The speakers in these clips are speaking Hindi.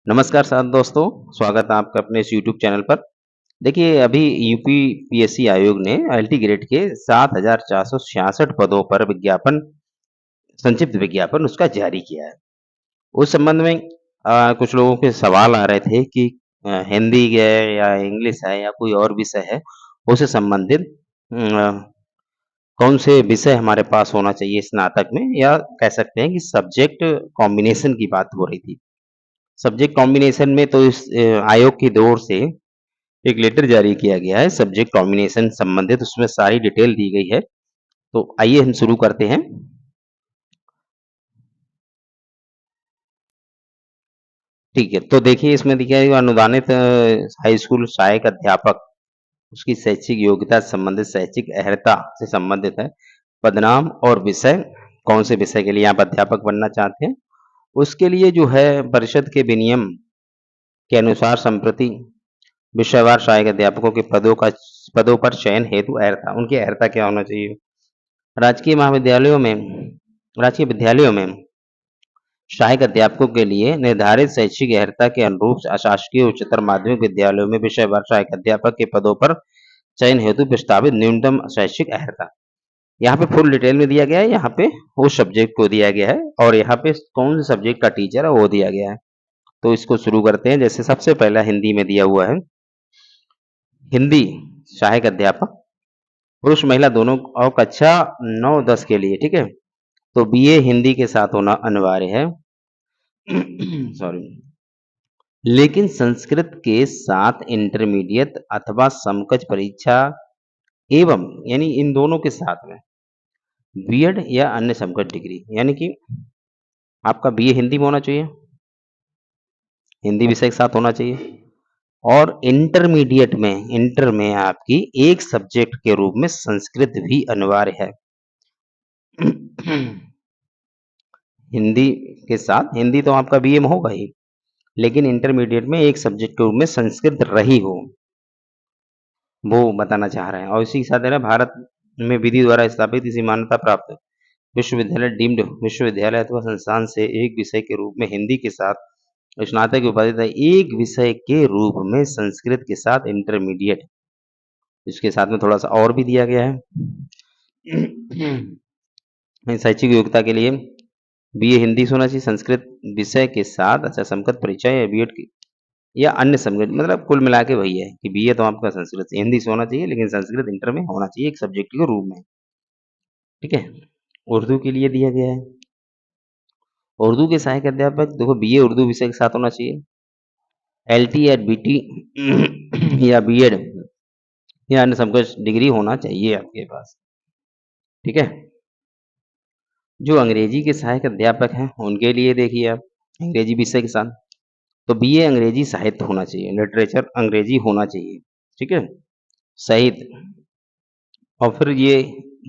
नमस्कार साथ दोस्तों, स्वागत है आपका अपने इस यूट्यूब चैनल पर। देखिए अभी यूपी पीएससी आयोग ने आईआईटी ग्रेड के 7,466 पदों पर विज्ञापन संक्षिप्त विज्ञापन उसका जारी किया है। उस संबंध में कुछ लोगों के सवाल आ रहे थे कि हिंदी है या इंग्लिश है या कोई और विषय है, उससे संबंधित कौन से विषय हमारे पास होना चाहिए स्नातक में या कह सकते हैं कि सब्जेक्ट कॉम्बिनेशन की बात हो रही थी। सब्जेक्ट कॉम्बिनेशन में तो इस आयोग की ओर से एक लेटर जारी किया गया है सब्जेक्ट कॉम्बिनेशन संबंधित उसमें सारी डिटेल दी गई है। तो आइए हम शुरू करते हैं। ठीक है, तो देखिए इसमें देखिए अनुदानित हाई स्कूल सहायक अध्यापक उसकी शैक्षिक योग्यता से संबंधित शैक्षिक अर्हता से संबंधित है। पदनाम और विषय कौन से विषय के लिए आप अध्यापक बनना चाहते हैं, उसके लिए जो है परिषद के विनियम के अनुसार संप्रति विषयवार सहायक अध्यापकों के पदों पर चयन हेतु अर्हता उनकी अर्हता क्या होना चाहिए। राजकीय महाविद्यालयों में राजकीय विद्यालयों में सहायक अध्यापकों के लिए निर्धारित शैक्षिक अर्हता के अनुरूप अशासकीय उच्चतर माध्यमिक विद्यालयों में विषयवार सहायक अध्यापक के पदों पर चयन हेतु प्रस्तावित न्यूनतम शैक्षिक अर्हता यहाँ पे फुल डिटेल में दिया गया है। यहाँ पे उस सब्जेक्ट को दिया गया है और यहाँ पे कौन से सब्जेक्ट का टीचर है वो दिया गया है। तो इसको शुरू करते हैं। जैसे सबसे पहला हिंदी में दिया हुआ है, हिंदी सहायक अध्यापक पुरुष महिला दोनों और कक्षा 9-10 के लिए, ठीक है। तो बीए हिंदी के साथ होना अनिवार्य है। सॉरी, लेकिन संस्कृत के साथ इंटरमीडिएट अथवा समकक्ष परीक्षा एवं यानी इन दोनों के साथ में बीएड या अन्य समकक्ष डिग्री यानी कि आपका बीए हिंदी में होना चाहिए, हिंदी विषय के साथ होना चाहिए और इंटर में आपकी एक सब्जेक्ट के रूप में संस्कृत भी अनिवार्य है। हिंदी के साथ हिंदी तो आपका बीए में होगा ही, लेकिन इंटरमीडिएट में एक सब्जेक्ट के रूप में संस्कृत रही हो, वो बताना चाह रहे हैं। और इसी के साथ है भारत में विधि द्वारा स्थापित किसी मान्यता प्राप्त विश्वविद्यालय डीम्ड विश्वविद्यालय अथवा संस्थान से एक विषय के रूप में हिंदी के साथ स्नातक की उपाधि तथा एक विषय के रूप में संस्कृत के साथ इंटरमीडिएट, इसके साथ में थोड़ा सा और भी दिया गया है। शैक्षिक योग्यता के लिए बीए हिंदी से होना चाहिए, संस्कृत विषय के साथ अच्छा समकक्ष परीक्षा या बीएड की या अन्य समकक्ष, मतलब कुल मिला के वही है कि बीए तो आपका संस्कृत से हिंदी से होना चाहिए, लेकिन संस्कृत इंटर में होना चाहिए एक सब्जेक्ट के रूप में, ठीक है। उर्दू के लिए दिया गया है, उर्दू के सहायक अध्यापक देखो बीए उर्दू विषय के साथ होना चाहिए, एलटी या बीटी या बीएड या अन्य समकक्ष डिग्री होना चाहिए आपके पास, ठीक है। जो अंग्रेजी के सहायक अध्यापक हैं उनके लिए देखिए आप अंग्रेजी विषय के साथ तो बीए अंग्रेजी साहित्य होना चाहिए, लिटरेचर अंग्रेजी होना चाहिए, ठीक है, साहित्य। और फिर ये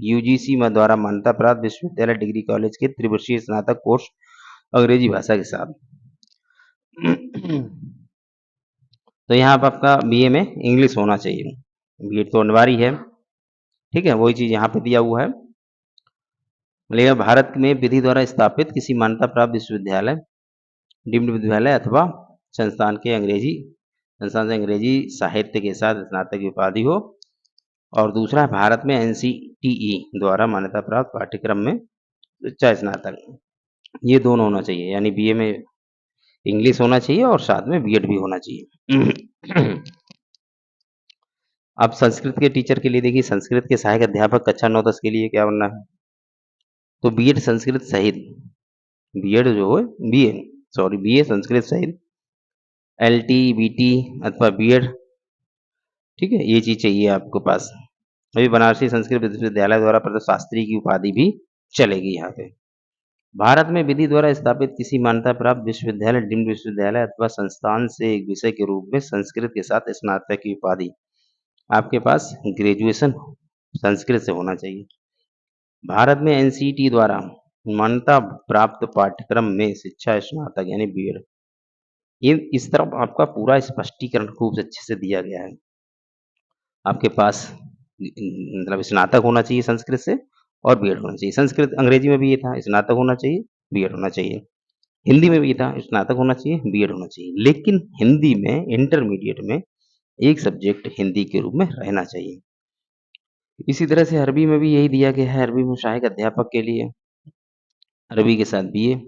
यूजीसी द्वारा मान्यता प्राप्त विश्वविद्यालय डिग्री कॉलेज के त्रिवर्षीय स्नातक कोर्स अंग्रेजी भाषा के साथ। तो यहाँ पर आपका बीए में इंग्लिश होना चाहिए, बीए तो अनिवार्य है, ठीक है। वही चीज यहाँ पे दिया हुआ है। लेकिन भारत में विधि द्वारा स्थापित किसी मान्यता प्राप्त विश्वविद्यालय डीम्ड विश्वविद्यालय अथवा संस्थान से अंग्रेजी साहित्य के साथ स्नातक की उपाधि हो। और दूसरा भारत में एनसीटीई द्वारा मान्यता प्राप्त पाठ्यक्रम में उच्च स्नातक, ये दोनों होना चाहिए, यानी बीए में इंग्लिश होना चाहिए और साथ में बीएड भी होना चाहिए। अब संस्कृत के टीचर के लिए देखिए, संस्कृत के सहायक अध्यापक कक्षा 9-10 के लिए क्या बनना है, तो बीएड संस्कृत सहित बीएड जो है बीए संस्कृत सहित एलटी बीटी अथवा बीएड, ठीक है, ये चीज चाहिए आपको पास। अभी बनारसी संस्कृत विश्वविद्यालय द्वारा प्रदत्त शास्त्री की उपाधि भी चलेगी यहाँ पे। भारत में विधि द्वारा स्थापित किसी मान्यता प्राप्त विश्वविद्यालय डीम्ड विश्वविद्यालय अथवा संस्थान से एक विषय के रूप में संस्कृत के साथ स्नातक की उपाधि आपके पास ग्रेजुएशन संस्कृत से होना चाहिए। भारत में एनसीटी द्वारा मान्यता प्राप्त पाठ्यक्रम में शिक्षा स्नातक यानी बीएड, ये इस तरफ आपका पूरा स्पष्टीकरण खूब अच्छे से दिया गया है। आपके पास मतलब स्नातक होना चाहिए संस्कृत से और बीएड होना चाहिए। संस्कृत अंग्रेजी में भी ये था, स्नातक होना चाहिए, बीएड होना चाहिए। हिंदी में भी था, स्नातक होना चाहिए, बीएड होना चाहिए, लेकिन हिंदी में इंटरमीडिएट में एक सब्जेक्ट हिंदी के रूप में रहना चाहिए। इसी तरह से अरबी में भी यही दिया गया है, अरबी में सहायक अध्यापक के लिए अरबी के साथ बीए,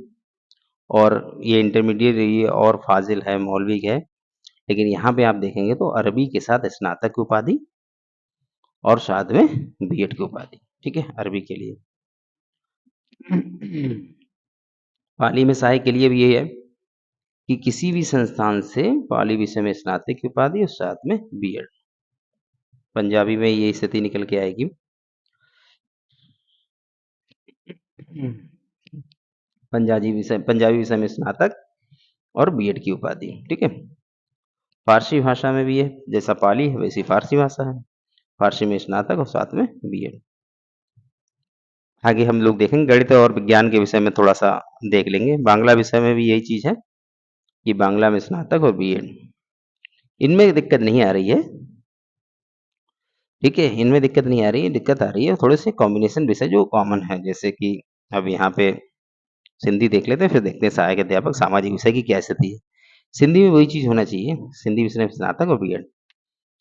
और ये इंटरमीडिएट ये और फाजिल है, मौलवी है, लेकिन यहाँ पे आप देखेंगे तो अरबी के साथ स्नातक की उपाधि और साथ में बीएड की उपाधि, ठीक है, अरबी के लिए। पाली में सहायक के लिए भी यही है कि किसी भी संस्थान से पाली विषय में स्नातक की उपाधि और साथ में बीएड। पंजाबी में ये स्थिति निकल के आएगी। पंजाबी विषय में स्नातक और बीएड की उपाधि, ठीक है। फारसी भाषा में भी है, जैसा पाली है वैसी फारसी भाषा है, फारसी में स्नातक और साथ में बीएड। आगे हम लोग देखेंगे गणित और विज्ञान के विषय में थोड़ा सा देख लेंगे। बांग्ला विषय में भी यही चीज है कि बांग्ला में स्नातक और बीएड, इनमें दिक्कत नहीं आ रही है, ठीक है, इनमें दिक्कत नहीं आ रही है, दिक्कत आ रही है थोड़े से कॉम्बिनेशन विषय जो कॉमन है, जैसे कि अब यहाँ पे सिंधी देख लेते हैं, फिर देखते हैं सहायक अध्यापक सामाजिक विषय की क्या स्थिति है। सिंधी में वही चीज होना चाहिए, सिंधी विषय में स्नातक और बीएड।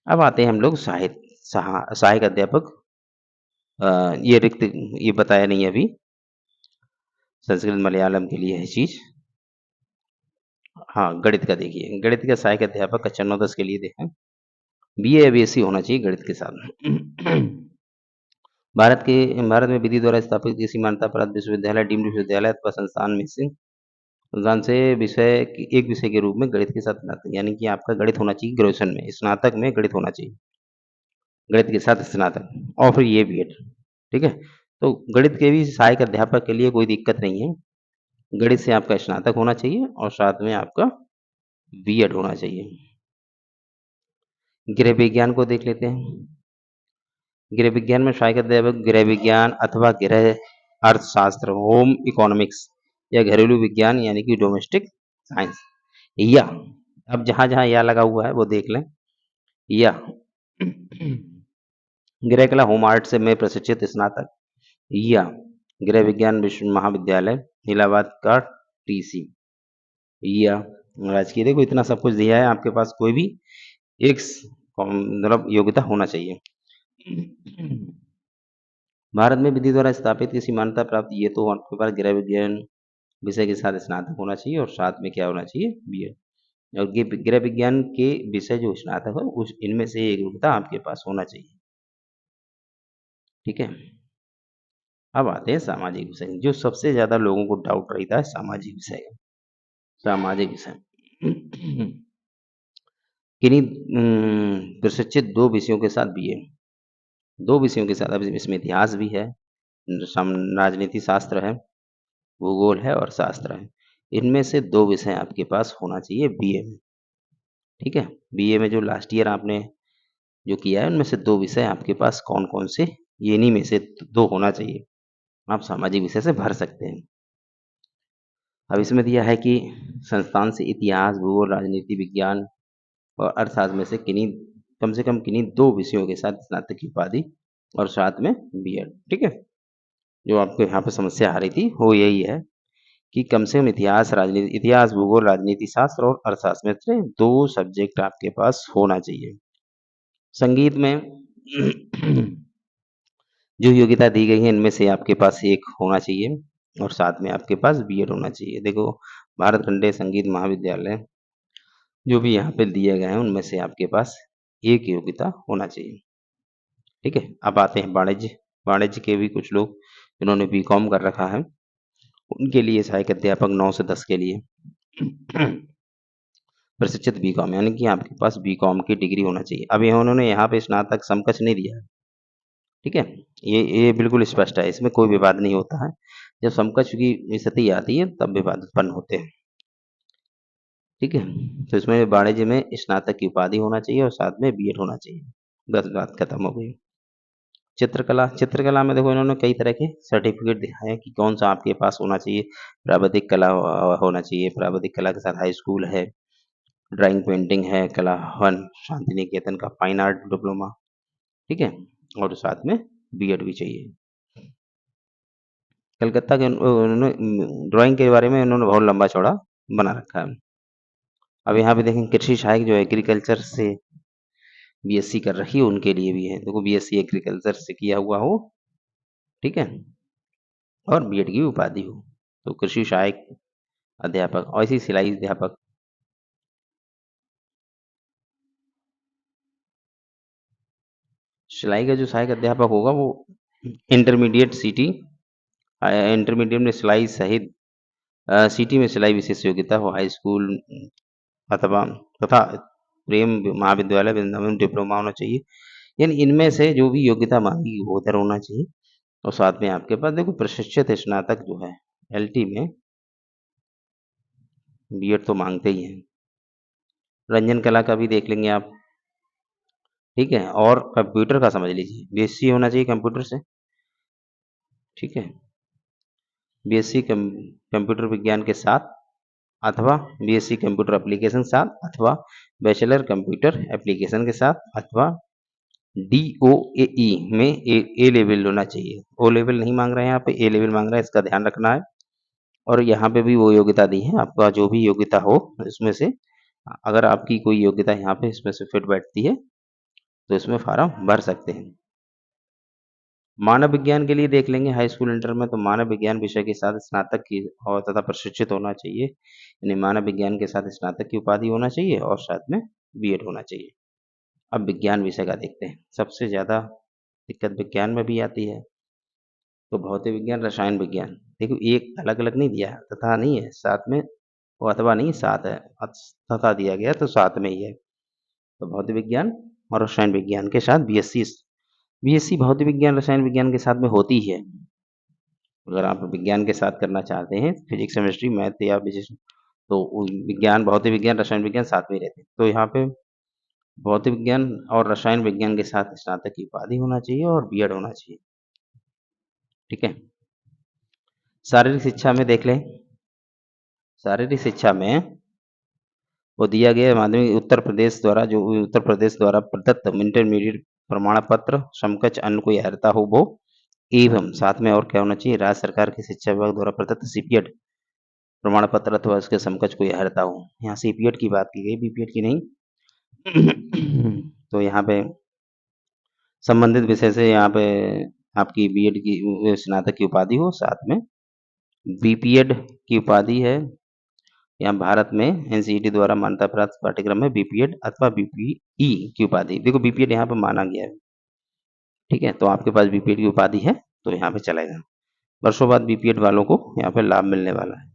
अब आते हैं हम लोग सहायक अध्यापक, ये रिक्त ये बताया नहीं है अभी, संस्कृत मलयालम के लिए है चीज। हाँ, गणित का देखिए, गणित का सहायक अध्यापक कक्षा 9-10 के लिए देखें, बीए या बीएससी होना चाहिए गणित के साथ। भारत में विधि द्वारा स्थापित किसी मान्यता प्राप्त विश्वविद्यालय, डीम्ड विश्वविद्यालय अथवा संस्थान से एक विषय के रूप में गणित के साथ स्नातक, यानी कि आपका गणित होना चाहिए ग्रेजुएशन में, स्नातक में गणित होना चाहिए, गणित के साथ स्नातक और फिर ये बीएड, ठीक है। तो गणित के भी सहायक अध्यापक के लिए कोई दिक्कत नहीं है, गणित से आपका स्नातक होना चाहिए और साथ में आपका बीएड होना चाहिए। गृह विज्ञान को देख लेते हैं। गृह विज्ञान में सहायक अध्यापक गृह विज्ञान अथवा गृह अर्थशास्त्र, होम इकोनॉमिक्स या घरेलू विज्ञान यानी कि डोमेस्टिक साइंस, या अब जहां जहां या लगा हुआ है वो देख लें, या गृह कला होम आर्ट से में प्रशिक्षित स्नातक, या गृह विज्ञान विश्व महाविद्यालय इलाहाबाद का टीसी, या राजकीय। देखो इतना सब कुछ दिया है, आपके पास कोई भी एक मतलब योग्यता होना चाहिए। भारत में विधि द्वारा स्थापित किसी मान्यता प्राप्त, ये तो आपके पास गृह विज्ञान विषय के साथ स्नातक होना चाहिए और साथ में क्या होना चाहिए, बीएड। और ये गृह विज्ञान के विषय जो स्नातक है उस इनमें से एक योग्यता आपके पास होना चाहिए, ठीक है। अब आते हैं सामाजिक विषय, जो सबसे ज्यादा लोगों को डाउट रहता है सामाजिक विषय का। सामाजिक विषय किन्हीं प्रशिक्षित 2 विषयों के साथ बीए, 2 विषयों के साथ, अब इसमें इतिहास भी है, राजनीति शास्त्र है, भूगोल है और शास्त्र है, इनमें से 2 विषय आपके पास होना चाहिए बीए में, ठीक है। बीए में जो लास्ट ईयर आपने जो किया है उनमें से 2 विषय आपके पास कौन कौन से, ये इन्हीं में से 2 होना चाहिए, आप सामाजिक विषय से भर सकते हैं। अब इसमें दिया है कि संस्थान से इतिहास, भूगोल, राजनीति विज्ञान और अर्थशास्त्र में से कम से कम किन्हीं 2 विषयों के साथ स्नातक की उपाधि और साथ में बीएड, ठीक है। जो आपको यहाँ पे समस्या आ रही थी वो यही है कि कम से कम इतिहास, भूगोल, राजनीति शास्त्र और अर्थशास्त्र में से 2 सब्जेक्ट आपके पास होना चाहिए। संगीत में जो योग्यता दी गई है इनमें से आपके पास एक होना चाहिए और साथ में आपके पास बीएड होना चाहिए। देखो भारत खंडे संगीत महाविद्यालय जो भी यहाँ पे दिए गए हैं उनमें से आपके पास एक योग्यता होना चाहिए, ठीक है। अब आते हैं वाणिज्य के भी कुछ लोग जिन्होंने बीकॉम कर रखा है उनके लिए सहायक अध्यापक 9 से 10 के लिए प्रशिक्षित बीकॉम, यानी कि आपके पास बीकॉम की डिग्री होना चाहिए। अब उन्होंने यहाँ पे स्नातक समकक्ष नहीं दिया है, ठीक है, ये बिल्कुल स्पष्ट है, इसमें कोई विवाद नहीं होता है। जब समकक्ष की स्थिति आती है तब विवाद उत्पन्न होते हैं, ठीक है। तो इसमें वाणिज्य में स्नातक की उपाधि होना चाहिए और साथ में बीएड होना चाहिए, बस बात खत्म हो गई। चित्रकला में देखो इन्होंने कई तरह के सर्टिफिकेट दिखाए हैं कि कौन सा आपके पास होना चाहिए, प्रावधिक कला होना चाहिए, प्रावधिक कला के साथ हाई स्कूल है, ड्राइंग पेंटिंग है, कला वन शांति निकेतन का फाइन आर्ट डिप्लोमा, ठीक है, और साथ में बीएड भी चाहिए। कलकत्ता के उन्होंने ड्राइंग के बारे में उन्होंने बहुत लंबा चौड़ा बना रखा है। अब यहाँ पे देखें कृषि सहायक जो एग्रीकल्चर से बीएससी कर रखी है उनके लिए भी है। देखो बीएससी एग्रीकल्चर से किया हुआ हो, ठीक है, और बीएड की उपाधि हो तो कृषि सहायक अध्यापक, और इसी सिलाई अध्यापक, सिलाई का जो सहायक अध्यापक होगा वो इंटरमीडिएट सीटी, इंटरमीडिएट में सिलाई सहित सिटी में सिलाई विशेष योग्यता हो, हाई स्कूल अथवा तथा प्रेम महाविद्यालय वृंदावन डिप्लोमा होना चाहिए। यानी इनमें से जो भी योग्यता मांगी वो उधर होना चाहिए। और साथ में आपके पास देखो प्रशिक्षित स्नातक जो है एलटी में बीएड तो मांगते ही हैं। रंजन कला का भी देख लेंगे आप, ठीक है। और कंप्यूटर का समझ लीजिए, बीएससी होना चाहिए कंप्यूटर से, ठीक है। बीएससी कंप्यूटर विज्ञान के साथ अथवा बीएससी कंप्यूटर एप्लीकेशन के साथ अथवा बैचलर कंप्यूटर एप्लीकेशन के साथ अथवा DOAE में ए लेवल होना चाहिए। ओ लेवल नहीं मांग रहे हैं यहाँ पे, ए लेवल मांग रहा है, इसका ध्यान रखना है। और यहाँ पे भी वो योग्यता दी है, आपका जो भी योग्यता हो इसमें से अगर आपकी कोई योग्यता यहाँ पे इसमें से फिट बैठती है तो इसमें फार्म भर सकते हैं। मानव विज्ञान के लिए देख लेंगे हाई स्कूल इंटर में, तो मानव विज्ञान विषय के साथ स्नातक की और तथा प्रशिक्षित होना चाहिए। यानी मानव विज्ञान के साथ स्नातक की उपाधि होना चाहिए और साथ में बीएड होना चाहिए। अब विज्ञान विषय का देखते हैं। सबसे ज़्यादा दिक्कत विज्ञान में भी आती है, तो भौतिक विज्ञान, रसायन विज्ञान। देखो एक अलग अलग नहीं दिया है, तथा नहीं है, साथ में वो अथवा नहीं साथ है, तथा दिया गया तो साथ में ही है। तो भौतिक विज्ञान और रसायन विज्ञान के साथ बीएससी भौतिक विज्ञान रसायन विज्ञान के साथ में होती है। अगर आप विज्ञान के साथ करना चाहते हैं फिजिक्स केमिस्ट्री मैथ या फिजिक्स, तो विज्ञान भौतिक विज्ञान रसायन विज्ञान साथ में रहते हैं। तो यहाँ पे भौतिक विज्ञान और रसायन विज्ञान के साथ स्नातक की उपाधि होना चाहिए और बीएड होना चाहिए, ठीक है। शारीरिक शिक्षा में देख लें, शारीरिक शिक्षा में वो दिया गया माध्यमिक उत्तर प्रदेश द्वारा, जो उत्तर प्रदेश द्वारा प्रदत्त इंटरमीडिएट प्रमाण पत्र समकक्ष अन्य कोई अर्हता हो वो, एवं साथ में और क्या होना चाहिए, राज्य सरकार के शिक्षा विभाग द्वारा प्रदत्त सीपीएड प्रमाण पत्र अथवा उसके समकक्ष कोई अर्हता हो। यहाँ सीपीएड की बात की गई, बीपीएड की नहीं। तो यहाँ पे संबंधित विषय से यहाँ पे आपकी बीएड की स्नातक की उपाधि हो, साथ में बीपीएड की उपाधि है। यहाँ भारत में एनसीईटी द्वारा मान्यता प्राप्त पाठ्यक्रम में बीपीएड अथवा बीपीई की उपाधि। देखो बीपीएड यहाँ पे माना गया है, ठीक है। तो आपके पास बीपीएड की उपाधि है तो यहाँ पे चलेगा। वर्षों बाद बीपीएड वालों को यहाँ पे लाभ मिलने वाला है।